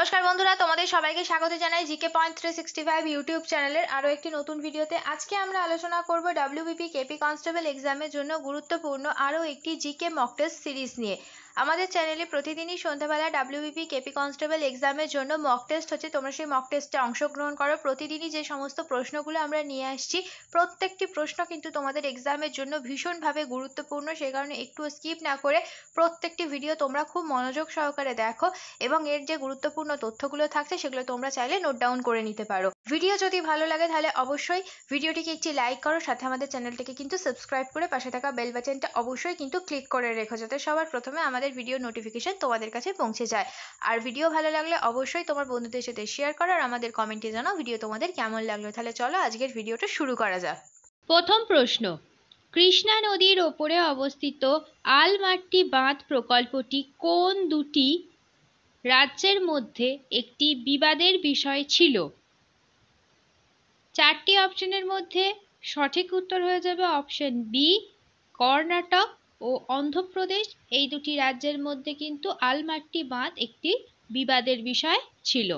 নমস্কার বন্ধুরা, তোমাদের সবাইকে স্বাগত জানাই জিকে পয়েন্ট 365 ইউটিউব চ্যানেলের আরো একটি নতুন ভিডিওতে। আজকে আমরা আলোচনা করব ডব্লিউবিপি কেপি কনস্টেবল এক্সামের জন্য গুরুত্বপূর্ণ আরো একটি জিকে মক টেস্ট সিরিজ নিয়ে। আমাদের চ্যানেলে প্রতিদিনই সন্ধ্যাবেলা ডব্লিউবিপি কেপি কনস্টেবল এক্সামের জন্য মক টেস্ট হচ্ছে, তোমরা সেই মক টেস্টে অংশগ্রহণ করো। প্রতিদিনই যে সমস্ত প্রশ্নগুলো আমরা নিয়ে আসছি, প্রত্যেকটি প্রশ্ন কিন্তু তোমাদের এক্সামের জন্য ভীষণভাবে গুরুত্বপূর্ণ। সেই কারণে একটু স্কিপ না করে প্রত্যেকটি ভিডিও তোমরা খুব মনোযোগ সহকারে দেখো এবং এর যে গুরুত্বপূর্ণ তথ্যগুলো থাকছে সেগুলো তোমরা চাইলে নোট ডাউন করে নিতে পারো। ভিডিও যদি ভালো লাগে তাহলে অবশ্যই ভিডিওটিকে একটি লাইক করো, সাথে আমাদের চ্যানেলটিকে কিন্তু সাবস্ক্রাইব করে পাশে থাকা বেল বাটনটা অবশ্যই কিন্তু ক্লিক করে রেখো, যাতে সবার প্রথমে আমাদের ভিডিও নোটিফিকেশন তোমাদের কাছে পৌঁছে যায়। আর ভিডিও ভালো লাগলে অবশ্যই তোমার বন্ধুদের সাথে শেয়ার করো আর আমাদের কমেন্টে জানাও ভিডিও তোমাদের কেমন লাগলো। তাহলে চলো আজকের ভিডিওটা শুরু করা যাক। প্রথম প্রশ্ন, কৃষ্ণা নদীর ওপরে অবস্থিত আলমাট্টি বাঁধ প্রকল্পটি কোন দুটি রাজ্যের মধ্যে একটি বিবাদের বিষয় ছিল? চারটি অপশনের মধ্যে সঠিক উত্তর হয়ে যাবে অপশন বি, কর্ণাটক ও অন্ধ্রপ্রদেশ। এই দুটি রাজ্যের মধ্যে কিন্তু আলমাট্টি বাঁধ একটি বিবাদের বিষয় ছিল।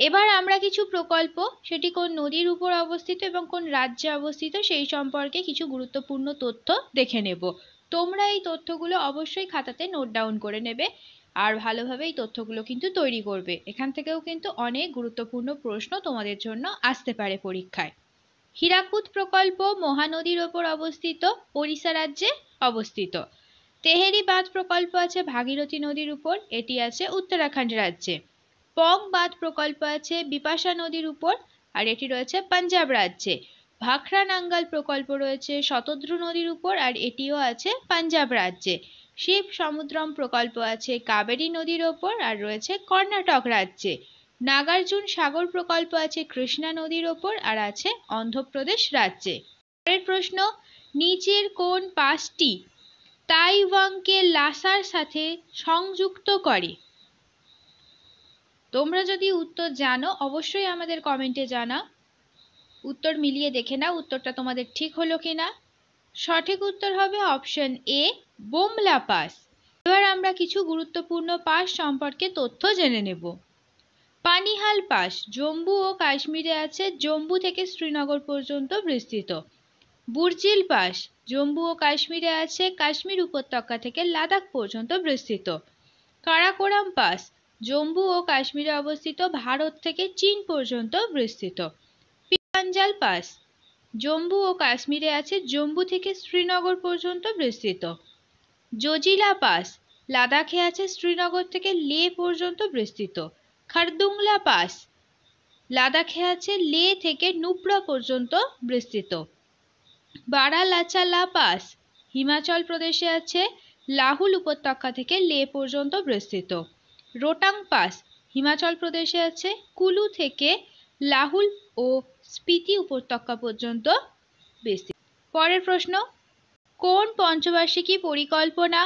এবার আমরা কিছু প্রকল্প, সেটি কোন নদীর উপর অবস্থিত এবং কোন রাজ্যে অবস্থিত সেই সম্পর্কে কিছু গুরুত্বপূর্ণ তথ্য দেখে নেব। তোমরা এই তথ্যগুলো অবশ্যই খাতাতে নোট ডাউন করে নেবে আর ভালোভাবে এই তথ্যগুলো কিন্তু তৈরি করবে। এখান থেকেও কিন্তু অনেক গুরুত্বপূর্ণ প্রশ্ন তোমাদের জন্য আসতে পারে পরীক্ষায়। হীরাকুদ প্রকল্প মহানদীর ওপর অবস্থিত, ওড়িশা রাজ্যে অবস্থিত। তেহেরি বাঁধ প্রকল্প আছে ভাগীরথী নদীর উপর, এটি আছে উত্তরাখণ্ড রাজ্যে। পং বাঁধ প্রকল্প আছে বিপাশা নদীর উপর আর এটি রয়েছে পাঞ্জাব রাজ্যে। ভাখরা নাঙ্গাল প্রকল্প রয়েছে শতদ্রু নদীর উপর আর এটিও আছে পাঞ্জাব রাজ্যে। শিব সমুদ্রম প্রকল্প আছে কাবেরী নদীর ওপর আর রয়েছে কর্ণাটক রাজ্যে। নাগার্জুন সাগর প্রকল্প আছে কৃষ্ণা নদীর ওপর আর আছে অন্ধ্রপ্রদেশ রাজ্যে। পরের প্রশ্ন, নিচের কোন পাসটি তাইওয়ানকে লাসার সাথে সংযুক্ত করে? তোমরা যদি উত্তর জানো অবশ্যই আমাদের কমেন্টে জানাও। উত্তর মিলিয়ে দেখে নাও উত্তরটা তোমাদের ঠিক হলো কিনা। সঠিক উত্তর হবে অপশন এ, বোমলা পাস। এবার আমরা কিছু গুরুত্বপূর্ণ পাস সম্পর্কে তথ্য জেনে নেব। পানিহাল পাস জম্মু ও কাশ্মীরে আছে, জম্মু থেকে শ্রীনগর পর্যন্ত বিস্তৃত। বুর্জিল পাস জম্মু ও কাশ্মীরে আছে, কাশ্মীর উপত্যকা থেকে লাদাখ পর্যন্ত বিস্তৃত। কারাকোরাম পাস জম্মু ও কাশ্মীরে অবস্থিত, ভারত থেকে চীন পর্যন্ত বিস্তৃত। পিপাঞ্জাল পাস জম্মু ও কাশ্মীরে আছে, জম্মু থেকে শ্রীনগর পর্যন্ত বিস্তৃত। জজিলা পাস লাদাখে আছে, শ্রীনগর থেকে লে পর্যন্ত বিস্তৃত। খারদুংলা পাস লাদাখে আছে, লে থেকে নুব্রা পর্যন্ত বিস্তৃত। বারালাচালা পাস হিমাচল প্রদেশে আছে, লাহুল উপত্যকা থেকে লে পর্যন্ত বিস্তৃত। রোটাং পাস হিমাচল প্রদেশে আছে, কুলু থেকে লাহুল ও স্পিতি উপত্যকা পর্যন্ত বিস্তৃত। পরের প্রশ্ন, কোন পঞ্চবার্ষিকী পরিকল্পনা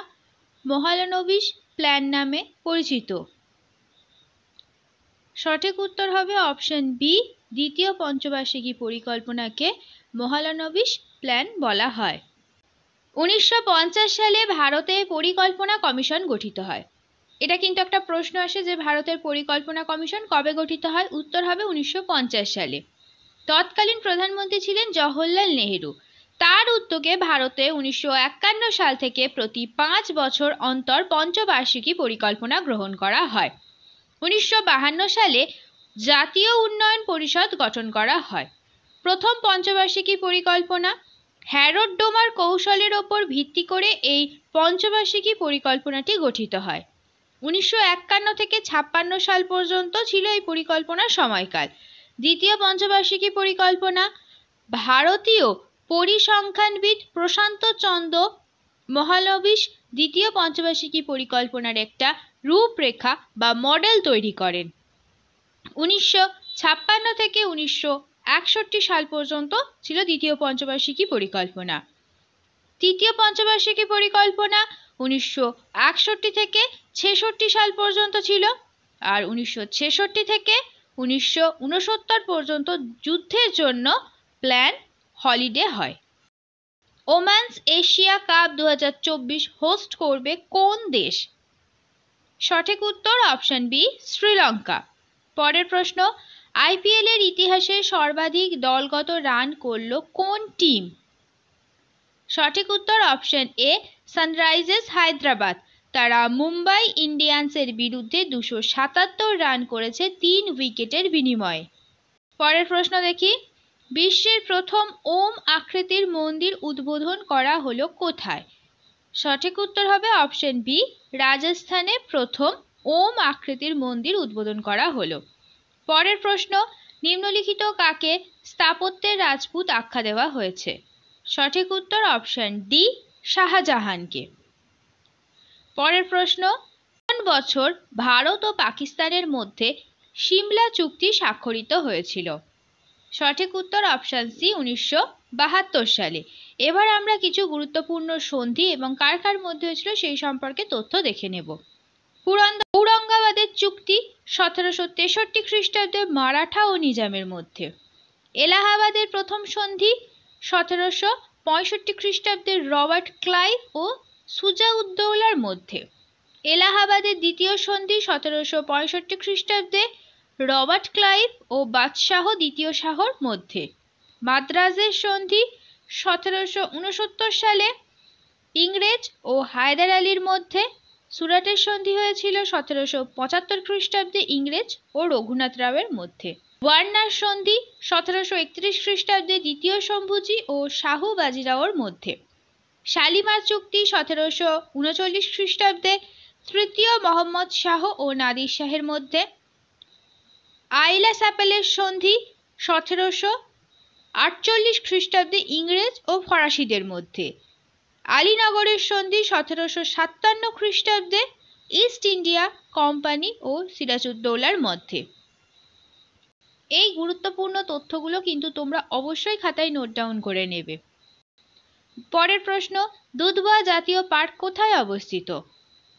মহালানবিশ প্ল্যান নামে পরিচিত? সঠিক উত্তর হবে অপশন বি, দ্বিতীয় পঞ্চবার্ষিকী পরিকল্পনাকে মহালানবিশ প্ল্যান বলা হয়। 1950 সালে ভারতে পরিকল্পনা কমিশন গঠিত হয়। এটা কিন্তু একটা প্রশ্ন আসে যে ভারতের পরিকল্পনা কমিশন কবে গঠিত হয়? উত্তর হবে 1950 সালে। তৎকালীন প্রধানমন্ত্রী ছিলেন জওহরলাল নেহেরু। তার উদ্যোগে ভারতে 1951 সাল থেকে প্রতি 5 বছর অন্তর পঞ্চবার্ষিকী পরিকল্পনা গ্রহণ করা হয়। 1952 সালে জাতীয় উন্নয়ন পরিষদ গঠন করা হয়। প্রথম পঞ্চবার্ষিকী পরিকল্পনা হ্যারড ডোমার কৌশলের ওপর ভিত্তি করে এই পঞ্চবার্ষিকী পরিকল্পনাটি গঠিত হয়। 1951 থেকে 56 সাল পর্যন্ত ছিল এই পরিকল্পনার সময়কাল। দ্বিতীয় পঞ্চবার্ষিকী পরিকল্পনা ভারতীয় পরিসংখ্যানবিদ প্রশান্ত চন্দ্র মহালবিশ দ্বিতীয় পঞ্চবার্ষিকী পরিকল্পনার একটা রূপরেখা বা মডেল তৈরি করেন। 1956 থেকে 1961 সাল পর্যন্ত ছিল দ্বিতীয় পঞ্চবার্ষিকী পরিকল্পনা। তৃতীয় পঞ্চবার্ষিকী পরিকল্পনা 1961 থেকে 66 সাল পর্যন্ত ছিল আর 1966 থেকে 1969 পর্যন্ত যুদ্ধের জন্য প্ল্যান হলিডে হয়। ওমেন্স এশিয়া কাপ 2024 হোস্ট করবে কোন দেশ? সঠিক উত্তর অপশন বি শ্রীলঙ্কা। পরের প্রশ্ন, আইপিএল এর ইতিহাসে সর্বাধিক দলগত রান করল কোন টিম? সঠিক উত্তর অপশন এ সানরাইজার্স হায়দ্রাবাদ। তারা মুম্বাই ইন্ডিয়ান্সের বিরুদ্ধে 277 রান করেছে 3 উইকেটের বিনিময়ে। পরের প্রশ্ন দেখি, বিশ্বের প্রথম ওম আকৃতির মন্দির উদ্বোধন করা হলো কোথায়? সঠিক উত্তর হবে অপশন বি রাজস্থানে প্রথম ওম আকৃতির মন্দির উদ্বোধন করা হলো। পরের প্রশ্ন, নিম্নলিখিত কাকে স্থাপত্যের রাজপুত আখ্যা দেওয়া হয়েছে? সঠিক উত্তর অপশন ডি শাহজাহানকে। পরের প্রশ্ন, কোন বছর ভারত ও পাকিস্তানের মধ্যে সিমলা চুক্তি স্বাক্ষরিত হয়েছিল? সঠিক উত্তর অপশন সি 1972 সালে। এবার আমরা কিছু গুরুত্বপূর্ণ সন্ধি এবং কার কার মধ্যে হয়েছিল সেই সম্পর্কে তথ্য দেখে নেব। ঔরঙ্গাবাদের চুক্তি 1763 খ্রিস্টাব্দে মারাঠা ও নিজামের মধ্যে। এলাহাবাদের প্রথম সন্ধি 1765 খ্রিস্টাব্দে রবার্ট ক্লাইভ ও সুজা-উদ-দৌলার মধ্যে। এলাহাবাদের দ্বিতীয় সন্ধি 1765 খ্রিস্টাব্দে রবার্ট ক্লাইভ ও বাদশাহ দ্বিতীয় শাহর মধ্যে। মাদ্রাজের সন্ধি 1769 সালে ইংরেজ ও হায়দার আলীর মধ্যে। সুরাটের সন্ধি হয়েছিল 1775 খ্রিস্টাব্দে ইংরেজ ও রঘুনাথ রাওয়ের মধ্যে। ওয়ার্নার সন্ধি 1731 খ্রিস্টাব্দে দ্বিতীয় শম্ভুজি ও শাহু বাজিরাওর মধ্যে। শালিমার চুক্তি 1739 খ্রিস্টাব্দে তৃতীয় মোহাম্মদ শাহ ও নাদির শাহের মধ্যে। আইলা স্যাপেলের সন্ধি 1748 খ্রিস্টাব্দে ইংরেজ ও ফরাসিদের মধ্যে। আলীনগরের সন্ধি 1757 খ্রিস্টাব্দে ইস্ট ইন্ডিয়া কোম্পানি ও সিরাজউদ্দৌলার মধ্যে। এই গুরুত্বপূর্ণ তথ্যগুলো কিন্তু তোমরা অবশ্যই খাতায় নোট ডাউন করে নেবে। পরের প্রশ্ন, দুধওয়া জাতীয় পার্ক কোথায় অবস্থিত?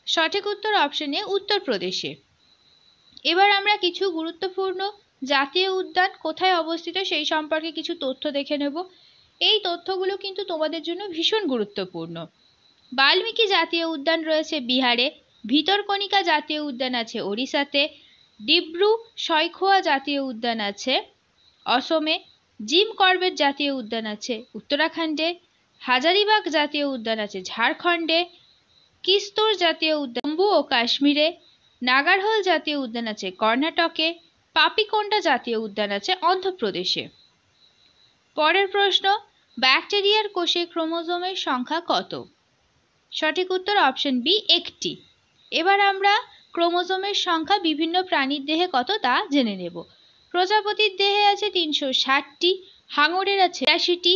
সঠিক উত্তর অপশন এ উত্তরপ্রদেশে। এবার আমরা কিছু গুরুত্বপূর্ণ জাতীয় উদ্যান কোথায় অবস্থিত সেই সম্পর্কে কিছু তথ্য দেখে নেব। এই তথ্যগুলো কিন্তু তোমাদের জন্য ভীষণ গুরুত্বপূর্ণ। বাল্মীকি জাতীয় উদ্যান রয়েছে বিহারে। ভিতরকণিকা জাতীয় উদ্যান আছে ওড়িশাতে। ডিব্রু সৈখোয়া জাতীয় উদ্যান আছে অসমে। জিম করবেট জাতীয় উদ্যান আছে উত্তরাখণ্ডে। হাজারিবাগ জাতীয় উদ্যান আছে ঝাড়খণ্ডে। কিস্তোর জাতীয় উদ্যান জম্মু ও কাশ্মীরে। নাগারহোল জাতীয় উদ্যান আছে কর্ণাটকে। পাপিকোন্ডা জাতীয় উদ্যান আছে অন্ধ্রপ্রদেশে। পরের প্রশ্ন, ব্যাকটেরিয়ার কোষে ক্রোমোজোমের সংখ্যা কত? সঠিক উত্তর অপশন বি একটি। এবার আমরা ক্রোমোজোমের সংখ্যা বিভিন্ন প্রাণীর দেহে কত তা জেনে নেব। প্রজাপতির দেহে আছে 360টি, হাঙরের আছে 80টি,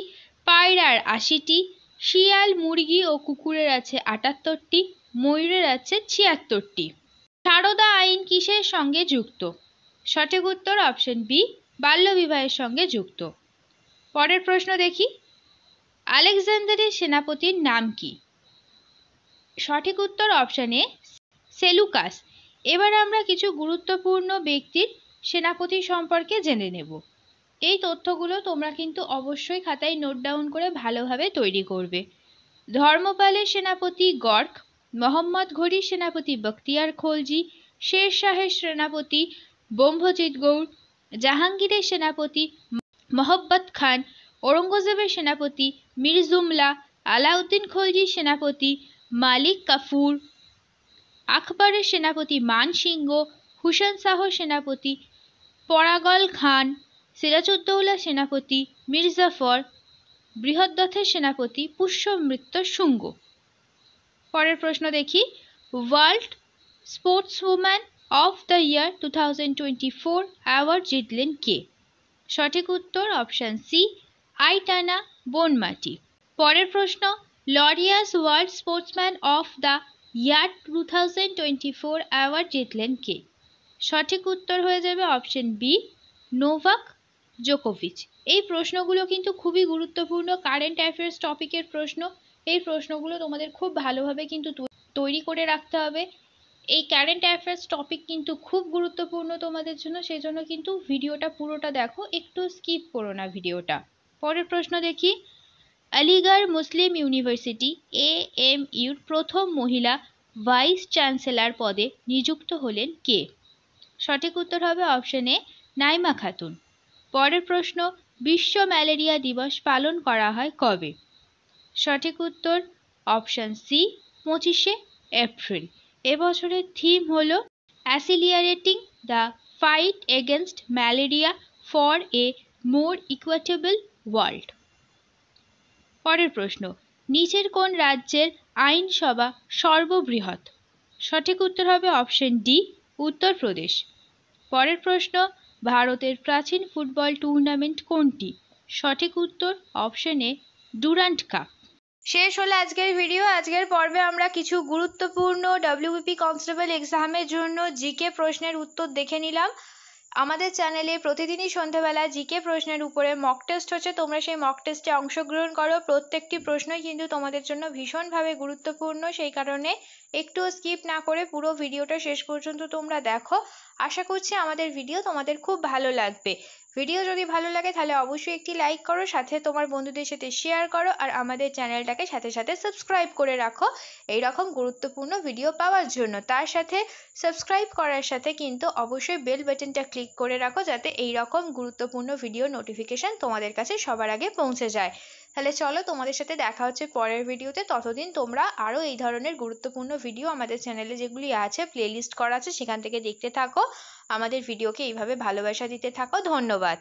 পায়রার 80টি, শিয়াল, মুরগি ও কুকুরের আছে 78টি, ময়ূরের আছে 76টি। সারদা আইন কিসের সঙ্গে যুক্ত? সঠিক উত্তর অপশন বি বাল্যবিবাহের সঙ্গে যুক্ত। পরের প্রশ্ন দেখি, আলেকজান্ডারের সেনাপতির নাম কি? সঠিক উত্তর অপশন এ সেলুকাস। এবার আমরা কিছু গুরুত্বপূর্ণ ব্যক্তির সেনাপতি সম্পর্কে জেনে নেব। এই তথ্যগুলো তোমরা কিন্তু অবশ্যই খাতায় নোট ডাউন করে ভালোভাবে তৈরি করবে। ধর্মপালের সেনাপতি গর্গ, মোহাম্মদ ঘড়ির সেনাপতি বখতিয়ার খলজি, শের শাহের সেনাপতি ব্রহ্মজিৎ গৌর, জাহাঙ্গীরের সেনাপতি মহব্বত খান, ঔরঙ্গজেবের সেনাপতি মীর জুমলা, আলাউদ্দিন খলজির সেনাপতি মালিক কাফুর, আকবরের সেনাপতি মান সিংহ, হুসেন শাহর সেনাপতি পরাগল খান, সিরাজউদ্দৌলার সেনাপতি মীর জাফর, বৃহদ্রথের সেনাপতি পুষ্যমিত্র শুঙ্গ। পরের প্রশ্ন দেখি, world sportswoman of the year 2024 award জিতলেন কে? সঠিক উত্তর অপশন সি আইটানা বনমাটি। পরের প্রশ্ন, Laureus world sportsman of the year 2024 award জিতলেন কে? সঠিক উত্তর হয়ে যাবে অপশন বি নোভাক জোকোভিচ। এই প্রশ্নগুলো কিন্তু খুবই গুরুত্বপূর্ণ কারেন্ট অ্যাফেয়ার্স টপিকের প্রশ্ন। এই প্রশ্নগুলো তোমাদের খুব ভালোভাবে কিন্তু তৈরি করে রাখতে হবে। এই কারেন্ট অ্যাফেয়ার্স টপিক কিন্তু খুব গুরুত্বপূর্ণ তোমাদের জন্য, সেই জন্য কিন্তু ভিডিওটা পুরোটা দেখো, একটু স্কিপ করো না ভিডিওটা। পরের প্রশ্ন দেখি, আলিগড় মুসলিম ইউনিভার্সিটি AMUর প্রথম মহিলা ভাইস চ্যান্সেলর পদে নিযুক্ত হলেন কে? সঠিক উত্তর হবে অপশন এ নাইমা খাতুন। পরের প্রশ্ন, বিশ্ব ম্যালেরিয়া দিবস পালন করা হয় কবে? সঠিক উত্তর অপশন সি 25শে এপ্রিল। এবছরের থিম হলো accelerating the fight against malaria for a more equitable world. পরের প্রশ্ন, নিচের কোন রাজ্যের আইনসভা সর্ববৃহৎ? সঠিক উত্তর হবে অপশন ডি উত্তরপ্রদেশ। পরের প্রশ্ন, ভারতের প্রাচীন ফুটবল টুর্নামেন্ট কোনটি? সঠিক উত্তর অপশন এ ডুরান্ড কাপ। শেষ হলো আজকের ভিডিও। আজকের পর্বে আমরা কিছু গুরুত্বপূর্ণ ডব্লিউবিপি কনস্টেবল এক্সামের জন্য জিকে প্রশ্নের উত্তর দেখে নিলাম। আমাদের চ্যানেলে প্রতিদিনই সন্ধ্যাবেলা জিকে প্রশ্নের উপরে মক টেস্ট হচ্ছে, তোমরা সেই মক টেস্টে অংশগ্রহণ করো। প্রত্যেকটি প্রশ্নই কিন্তু তোমাদের জন্য ভীষণভাবে গুরুত্বপূর্ণ, সেই কারণে একটুও স্কিপ না করে পুরো ভিডিওটা শেষ পর্যন্ত তোমরা দেখো। আশা করছি আমাদের ভিডিও তোমাদের খুব ভালো লাগবে। ভিডিও যদি ভালো লাগে তাহলে অবশ্যই একটি লাইক করো, সাথে তোমার বন্ধুদের সাথে শেয়ার করো, আর আমাদের চ্যানেলটাকে সাথে সাথে সাবস্ক্রাইব করে রাখো এই রকম গুরুত্বপূর্ণ ভিডিও পাওয়ার জন্য। তার সাথে সাবস্ক্রাইব করার সাথে কিন্তু অবশ্যই বেল বাটনটা ক্লিক করে রাখো, যাতে এই রকম গুরুত্বপূর্ণ ভিডিও নোটিফিকেশন তোমাদের কাছে সবার আগে পৌঁছে যায়। তাহলে চলো, তোমাদের সাথে দেখা হচ্ছে পরের ভিডিওতে। ততদিন তোমরা আরও এই ধরনের গুরুত্বপূর্ণ ভিডিও আমাদের চ্যানেলে যেগুলি আছে প্লেলিস্ট করা আছে সেখান থেকে দেখতে থাকো। আমাদের ভিডিওকে এইভাবে ভালোবাসা দিতে থাকো। ধন্যবাদ।